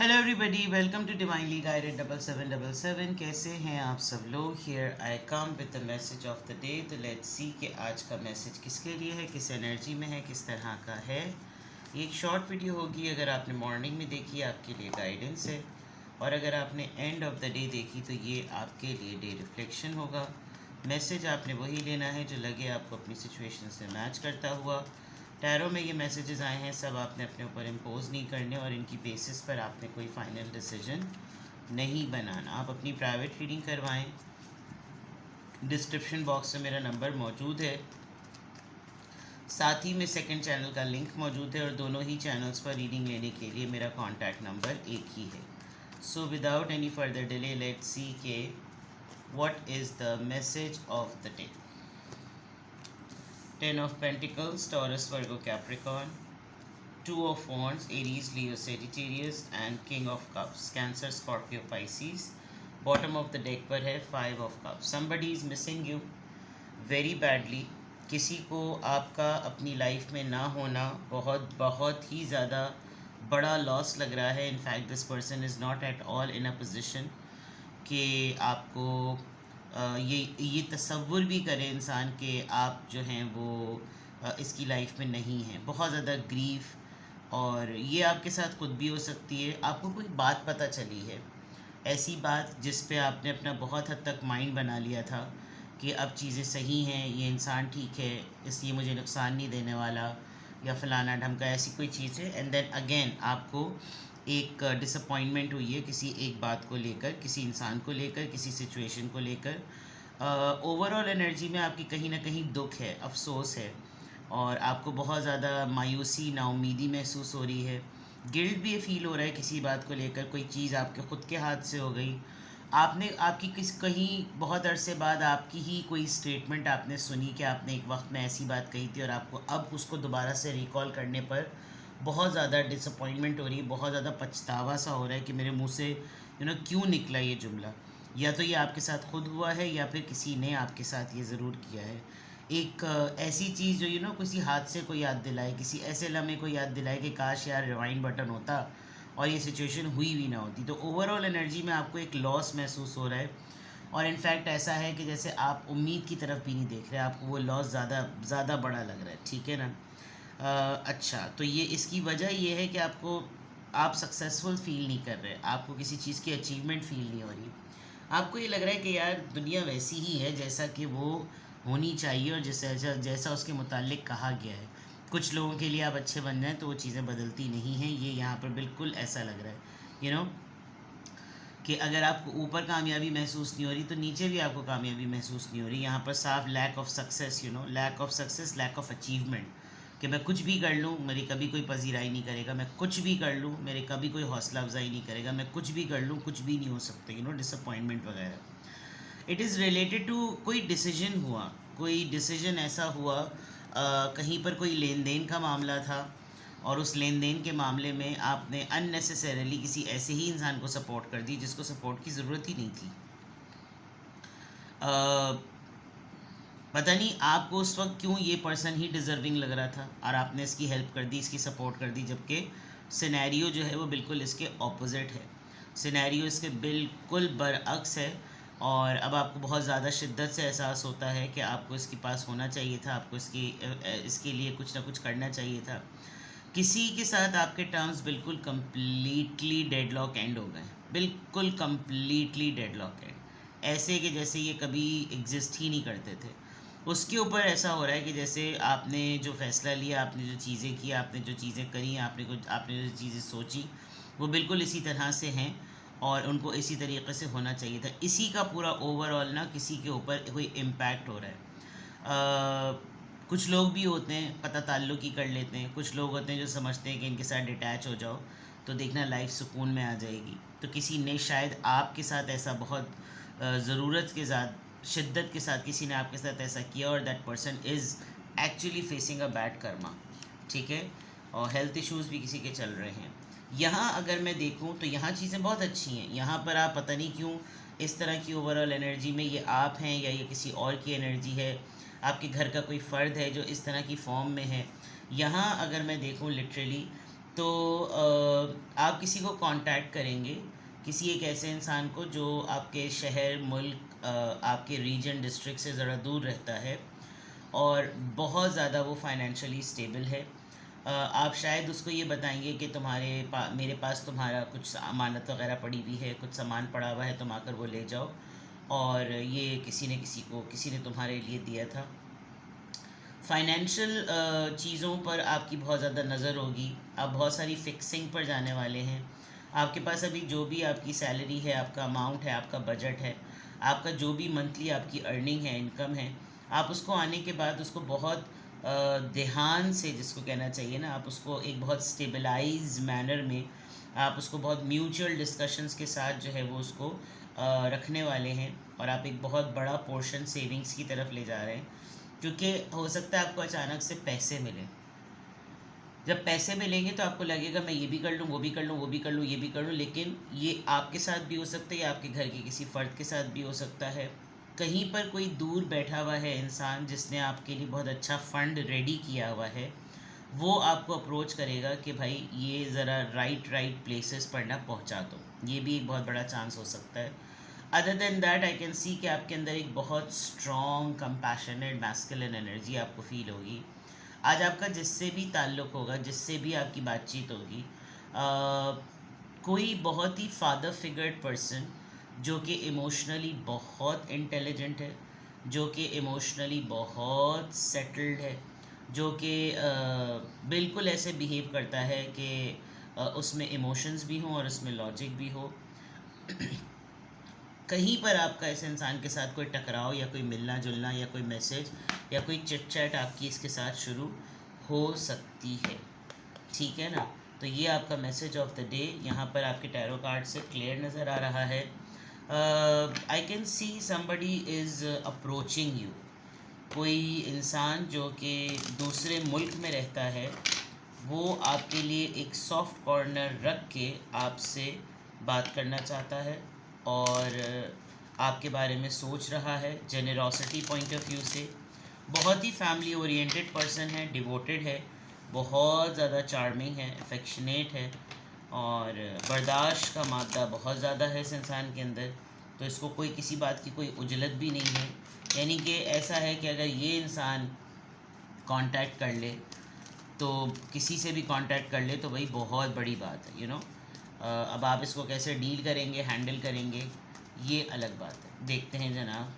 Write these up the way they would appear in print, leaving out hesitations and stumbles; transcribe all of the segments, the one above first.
Hello everybody, welcome to divinely guided 7777। कैसे हैं आप सब लोग। Here I come with the message of the day. तो लेट्स सी कि आज का मैसेज किसके लिए है, किस एनर्जी में है, किस तरह का है। ये एक शॉर्ट वीडियो होगी। अगर आपने मॉर्निंग में देखी आपके लिए गाइडेंस है, और अगर आपने एंड ऑफ द डे देखी तो ये आपके लिए डे रिफ्लेक्शन होगा। मैसेज आपने वही लेना है जो लगे आपको अपनी सिचुएशन से मैच करता हुआ। टैरो में ये मैसेजेस आए हैं, सब आपने अपने ऊपर इम्पोज नहीं करने और इनकी बेसिस पर आपने कोई फाइनल डिसीजन नहीं बनाना। आप अपनी प्राइवेट रीडिंग करवाएं। डिस्क्रिप्शन बॉक्स में मेरा नंबर मौजूद है, साथ ही में सेकंड चैनल का लिंक मौजूद है, और दोनों ही चैनल्स पर रीडिंग लेने के लिए मेरा कॉन्टैक्ट नंबर एक ही है। So without any further delay let's see के what is the message of the day. Ten of Pentacles, Taurus, Virgo, Capricorn. Two of Wands, Aries, Leo, Sagittarius. And King of Cups, Cancer, Scorpio, Pisces. Bottom of the deck पर है Five of Cups. Somebody is missing you very badly. किसी को आपका अपनी life में ना होना बहुत बहुत ही ज़्यादा बड़ा लॉस लग रहा है। In fact this person is not at all in a position कि आपको ये तसव्वुर भी करें इंसान के आप जो हैं वो इसकी लाइफ में नहीं हैं। बहुत ज़्यादा ग्रीफ, और ये आपके साथ खुद भी हो सकती है। आपको कोई बात पता चली है, ऐसी बात जिस पे आपने अपना बहुत हद तक माइंड बना लिया था कि अब चीज़ें सही हैं, ये इंसान ठीक है, इसलिए मुझे नुकसान नहीं देने वाला, या फलाना ढमका ऐसी कोई चीज़ है। एंड देन अगेन आपको एक डिसअपॉइंटमेंट हुई है किसी एक बात को लेकर, किसी इंसान को लेकर, किसी सिचुएशन को लेकर। ओवरऑल एनर्जी में आपकी कहीं ना कहीं दुख है, अफसोस है, और आपको बहुत ज़्यादा मायूसी, नाउमीदी महसूस हो रही है। गिल्ट भी फील हो रहा है किसी बात को लेकर। कोई चीज़ आपके ख़ुद के हाथ से हो गई, आपने आपकी कहीं बहुत अरसे बाद आपकी ही कोई स्टेटमेंट आपने सुनी कि आपने एक वक्त में ऐसी बात कही थी, और आपको अब उसको दोबारा से रिकॉल करने पर बहुत ज़्यादा डिसअपॉइंटमेंट हो रही है, बहुत ज़्यादा पछतावा सा हो रहा है कि मेरे मुंह से क्यों निकला ये जुमला। या तो ये आपके साथ खुद हुआ है, या फिर किसी ने आपके साथ ये ज़रूर किया है। एक ऐसी चीज़ जो किसी हादसे को याद दिलाए, किसी ऐसे लम्हे को याद दिलाए कि काश यार रिवाइंड बटन होता और ये सिचुएशन हुई भी ना होती। तो ओवरऑल एनर्जी में आपको एक लॉस महसूस हो रहा है, और इनफैक्ट ऐसा है कि जैसे आप उम्मीद की तरफ भी नहीं देख रहे, आपको वो लॉस ज़्यादा बड़ा लग रहा है। ठीक है ना। अच्छा, तो ये इसकी वजह ये है कि आप सक्सेसफुल फील नहीं कर रहे, आपको किसी चीज़ की अचीवमेंट फील नहीं हो रही। आपको ये लग रहा है कि यार दुनिया वैसी ही है जैसा कि वो होनी चाहिए, और जैसा उसके मुतालिक कहा गया है। कुछ लोगों के लिए आप अच्छे बन जाएं तो वो चीज़ें बदलती नहीं हैं। ये यहाँ पर बिल्कुल ऐसा लग रहा है कि अगर आपको ऊपर कामयाबी महसूस नहीं हो रही तो नीचे भी आपको कामयाबी महसूस नहीं हो रही। यहाँ पर साफ lack of success, lack of success, lack of achievement, कि मैं कुछ भी कर लूँ मेरी कभी कोई पजीराई नहीं करेगा, मैं कुछ भी कर लूँ मेरे कभी कोई हौसला अफजाई नहीं करेगा, मैं कुछ भी कर लूँ कुछ भी नहीं हो सकता, डिसअपॉइंटमेंट वगैरह। इट इज़ रिलेटेड टू कोई डिसीजन हुआ, कोई डिसीजन ऐसा हुआ, कहीं पर कोई लेन देन का मामला था, और उस लेन देन के मामले में आपने अननेसेसरीली किसी ऐसे ही इंसान को सपोर्ट कर दी जिसको सपोर्ट की ज़रूरत ही नहीं थी। पता नहीं आपको उस वक्त क्यों ये पर्सन ही डिज़र्विंग लग रहा था, और आपने इसकी हेल्प कर दी, इसकी सपोर्ट कर दी, जबकि सिनेरियो जो है वो बिल्कुल इसके ऑपोजिट है। सिनेरियो इसके बिल्कुल बरअक्स है, और अब आपको बहुत ज़्यादा शिद्दत से एहसास होता है कि आपको इसके पास होना चाहिए था, आपको इसके लिए कुछ ना कुछ करना चाहिए था। किसी के साथ आपके टर्म्स बिल्कुल कम्प्लीटली डेडलॉक एंड हो गए, बिल्कुल कम्प्लीटली डेडलॉक एंड, ऐसे कि जैसे ये कभी एग्जिस्ट ही नहीं करते थे। उसके ऊपर ऐसा हो रहा है कि जैसे आपने जो फ़ैसला लिया, आपने जो चीज़ें की, आपने जो चीज़ें करी, आपने जो चीज़ें सोची, वो बिल्कुल इसी तरह से हैं, और उनको इसी तरीके से होना चाहिए था। इसी का पूरा ओवरऑल ना किसी के ऊपर कोई इम्पैक्ट हो रहा है। कुछ लोग भी होते हैं पता ताल्लुक़ ही कर लेते हैं, कुछ लोग होते हैं जो समझते हैं कि इनके साथ डिटैच हो जाओ तो देखना लाइफ सुकून में आ जाएगी। तो किसी ने शायद आपके साथ ऐसा बहुत ज़रूरत के साथ, शिद्दत के साथ किसी ने आपके साथ ऐसा किया, और that person is actually facing a bad Karma. ठीक है, और हेल्थ इश्यूज़ भी किसी के चल रहे हैं। यहाँ अगर मैं देखूँ तो यहाँ चीज़ें बहुत अच्छी हैं। यहाँ पर आप पता नहीं क्यों इस तरह की ओवरऑल एनर्जी में, ये आप हैं या ये किसी और की एनर्जी है, आपके घर का कोई फ़र्द है जो इस तरह की फॉर्म में है। यहाँ अगर मैं देखूँ लिटरली तो आप किसी को कांटेक्ट करेंगे, किसी एक ऐसे इंसान को जो आपके शहर, मुल्क, आपके रीजन, डिस्ट्रिक्ट से ज़रा दूर रहता है और बहुत ज़्यादा वो फाइनेंशियली स्टेबल है। आप शायद उसको ये बताएंगे कि मेरे पास तुम्हारा कुछ अमानत वगैरह पड़ी हुई है, कुछ सामान पड़ा हुआ है, तुम आकर वो ले जाओ, और ये किसी ने तुम्हारे लिए दिया था। फाइनेंशियल चीज़ों पर आपकी बहुत ज़्यादा नज़र होगी, आप बहुत सारी फिक्सिंग पर जाने वाले हैं। आपके पास अभी जो भी आपकी सैलरी है, आपका अमाउंट है, आपका बजट है, आपका जो भी मंथली आपकी अर्निंग है, इनकम है, आप उसको आने के बाद उसको बहुत ध्यान से, जिसको कहना चाहिए ना, आप उसको एक बहुत स्टेबलाइज मैनर में, आप उसको बहुत म्यूचुअल डिस्कशंस के साथ जो है वो उसको रखने वाले हैं, और आप एक बहुत बड़ा पोर्शन सेविंग्स की तरफ ले जा रहे हैं। क्योंकि हो सकता है आपको अचानक से पैसे मिलें। जब पैसे मिलेंगे तो आपको लगेगा मैं ये भी कर लूँ, वो भी कर लूँ, वो भी कर लूँ, ये भी कर लूँ, लेकिन ये आपके साथ भी हो सकता है, या आपके घर के किसी फ़र्द के साथ भी हो सकता है। कहीं पर कोई दूर बैठा हुआ है इंसान जिसने आपके लिए बहुत अच्छा फ़ंड रेडी किया हुआ है, वो आपको अप्रोच करेगा कि भाई ये ज़रा राइट प्लेसेस पर ना पहुँचा दो। ये भी एक बहुत बड़ा चांस हो सकता है। Other than that I can see कि आपके अंदर एक बहुत स्ट्रॉन्ग कंपैशनेट मैस्कुलिन एनर्जी आपको फील होगी। आज आपका जिससे भी ताल्लुक़ होगा, जिससे भी आपकी बातचीत होगी, कोई बहुत ही फादर फिगर्ड पर्सन जो कि इमोशनली बहुत इंटेलिजेंट है, जो कि इमोशनली बहुत सेटल्ड है, जो कि बिल्कुल ऐसे बिहेव करता है कि उसमें इमोशंस भी हों और उसमें लॉजिक भी हो। कहीं पर आपका ऐसे इंसान के साथ कोई टकराव या कोई मिलना जुलना या कोई मैसेज या कोई चिट चैट आपकी इसके साथ शुरू हो सकती है, ठीक है ना। तो ये आपका मैसेज ऑफ द डे यहाँ पर आपके टैरो कार्ड से क्लियर नज़र आ रहा है। I can see somebody is approaching you. कोई इंसान जो कि दूसरे मुल्क में रहता है, वो आपके लिए एक सॉफ्ट कॉर्नर रख के आपसे बात करना चाहता है और आपके बारे में सोच रहा है जेनरॉसिटी पॉइंट ऑफ व्यू से। बहुत ही फैमिली ओरिएंटेड पर्सन है, डिवोटेड है, बहुत ज़्यादा चार्मिंग है, अफेक्शनेट है, और बर्दाश्त का मादा बहुत ज़्यादा है इस इंसान के अंदर। तो इसको कोई किसी बात की कोई उजलत भी नहीं है। यानी कि ऐसा है कि अगर ये इंसान कांटेक्ट कर ले, तो किसी से भी कांटेक्ट कर ले तो भाई बहुत बड़ी बात है, अब आप इसको कैसे डील करेंगे, हैंडल करेंगे, ये अलग बात है। देखते हैं जनाब।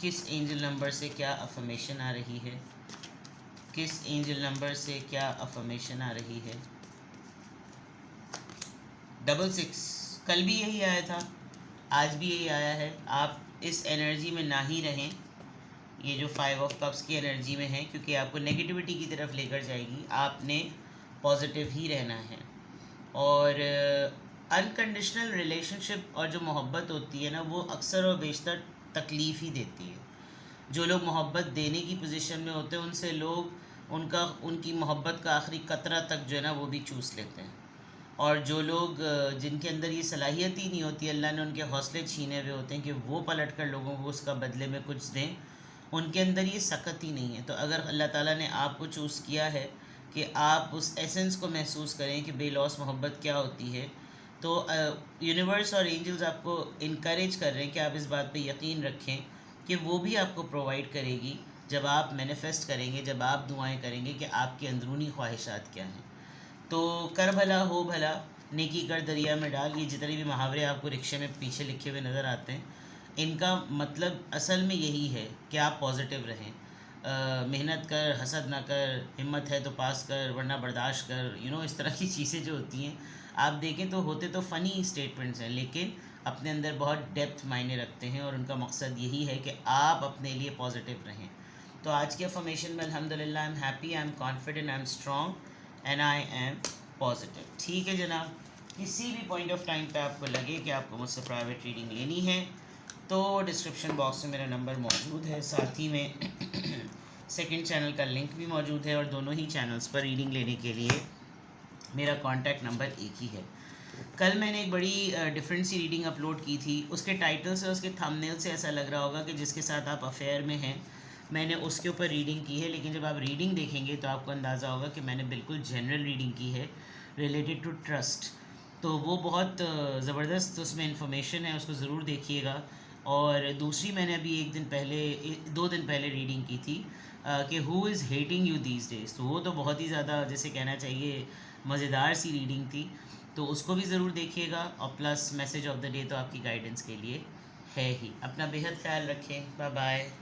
किस एंजल नंबर से क्या अफर्मेशन आ रही है, किस एंजल नंबर से क्या अफर्मेशन आ रही है। 66 कल भी यही आया था, आज भी यही आया है। आप इस एनर्जी में ना ही रहें, ये जो 5 ऑफ कप्स की एनर्जी में है, क्योंकि आपको नेगेटिविटी की तरफ लेकर जाएगी। आपने पॉजिटिव ही रहना है। और अनकंडीशनल रिलेशनशिप और जो मोहब्बत होती है ना, वो अक्सर और बेशतर तकलीफ़ ही देती है। जो लोग मोहब्बत देने की पोजीशन में होते हैं, उनसे लोग उनकी मोहब्बत का आखिरी कतरा तक जो है ना वो भी चूस लेते हैं। और जो लोग जिनके अंदर ये सलाहियत ही नहीं होती, अल्लाह ने उनके हौसले छीने हुए होते हैं कि वो पलट कर लोगों को उसका बदले में कुछ दें, उनके अंदर ये सकत ही नहीं है। तो अगर अल्लाह ताला ने आपको चूज़ किया है कि आप उस एसेंस को महसूस करें कि बेलौस मोहब्बत क्या होती है, तो यूनिवर्स और एंजल्स आपको इनकरेज कर रहे हैं कि आप इस बात पे यकीन रखें कि वो भी आपको प्रोवाइड करेगी जब आप मैनिफेस्ट करेंगे, जब आप दुआएं करेंगे कि आपकी अंदरूनी ख्वाहिशात क्या हैं। तो कर भला हो भला, नेकी कर दरिया में डाल, ये जितने भी मुहावरे आपको रिक्शे में पीछे लिखे हुए नज़र आते हैं, इनका मतलब असल में यही है कि आप पॉजिटिव रहें। मेहनत कर, हसद ना कर, हिम्मत है तो पास कर, वरना बर्दाश्त कर, इस तरह की चीज़ें जो होती हैं, आप देखें तो होते तो फ़नी स्टेटमेंट्स हैं, लेकिन अपने अंदर बहुत डेप्थ मायने रखते हैं, और उनका मकसद यही है कि आप अपने लिए पॉजिटिव रहें। तो आज के अफर्मेशन में अल्हम्दुलिल्लाह I am happy, I am confident, I am strong and I am positive. ठीक है जनाब। किसी भी पॉइंट ऑफ टाइम पे आपको लगे कि आपको मुझसे प्राइवेट रीडिंग लेनी है, तो डिस्क्रिप्शन बॉक्स में मेरा नंबर मौजूद है, साथ ही में सेकंड चैनल का लिंक भी मौजूद है, और दोनों ही चैनल्स पर रीडिंग लेने के लिए मेरा कॉन्टैक्ट नंबर एक ही है। कल मैंने एक बड़ी डिफरेंट सी रीडिंग अपलोड की थी, उसके टाइटल से उसके थंबनेल से ऐसा लग रहा होगा कि जिसके साथ आप अफेयर में हैं, मैंने उसके ऊपर रीडिंग की है, लेकिन जब आप रीडिंग देखेंगे तो आपको अंदाज़ा होगा कि मैंने बिल्कुल जनरल रीडिंग की है रिलेटेड टू ट्रस्ट। तो वो बहुत ज़बरदस्त उसमें इंफॉर्मेशन है, उसको ज़रूर देखिएगा। और दूसरी मैंने अभी 2 दिन पहले रीडिंग की थी कि who is hating you these days. तो वो तो बहुत ही ज़्यादा, जैसे कहना चाहिए, मज़ेदार सी रीडिंग थी, तो उसको भी ज़रूर देखिएगा। और plus message of the day तो आपकी गाइडेंस के लिए है ही। अपना बेहद ख्याल रखें। Bye bye.